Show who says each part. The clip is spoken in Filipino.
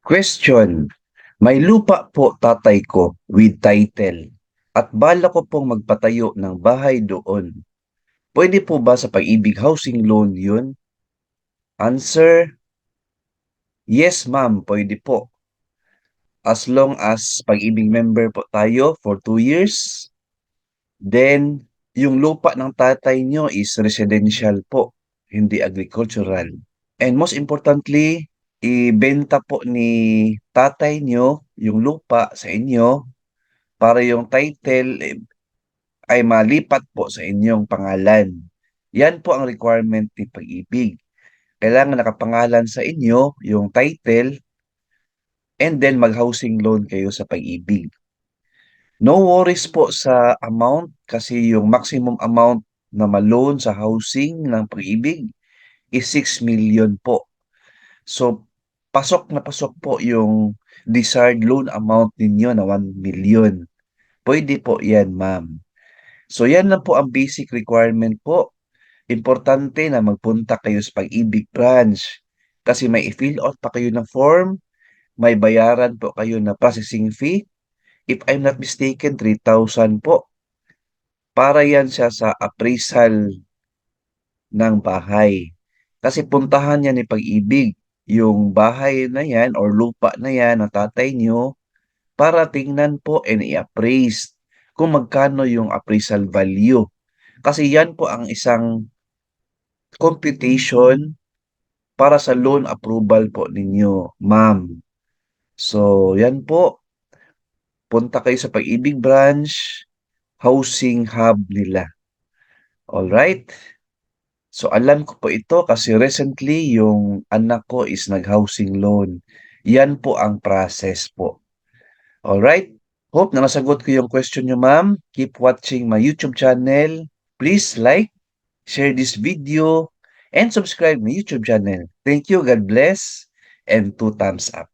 Speaker 1: Question, may lupa po tatay ko with title at balak ko pong magpatayo ng bahay doon. Pwede po ba sa Pag-ibig Housing Loan yun? Answer, yes ma'am, pwede po. As long as Pag-ibig member po tayo for 2 years, then yung lupa ng tatay nyo is residential po, hindi agricultural. And most importantly, ibenta po ni tatay nyo yung lupa sa inyo para yung title ay malipat po sa inyong pangalan. Yan po ang requirement ni Pag-ibig. Kailangan nakapangalan sa inyo yung title and then mag-housing loan kayo sa Pag-ibig. No worries po sa amount kasi yung maximum amount na ma-loan sa housing ng Pag-ibig is 6 million po. So, pasok po yung desired loan amount ninyo na 1 million. Pwede po yan, ma'am. So, yan lang po ang basic requirement po. Importante na magpunta kayo sa Pag-ibig branch kasi may i-fill out pa kayo ng form, may bayaran po kayo na processing fee. If I'm not mistaken, 3,000 po. Para yan siya sa appraisal ng bahay. Kasi puntahan yan ni Pag-ibig, yung bahay na yan or lupa na yan ng tatay nyo para tingnan po and i-appraise kung magkano yung appraisal value. Kasi yan po ang isang computation para sa loan approval po ninyo, ma'am. So, yan po. Punta kayo sa Pag-ibig branch, housing hub nila. Alright? So, alam ko po ito kasi recently yung anak ko is nag-housing loan. Yan po ang process po. Alright? Hope na nasagot ko yung question nyo, ma'am. Keep watching my YouTube channel. Please like, share this video, and subscribe my YouTube channel. Thank you, God bless, and 2 thumbs up.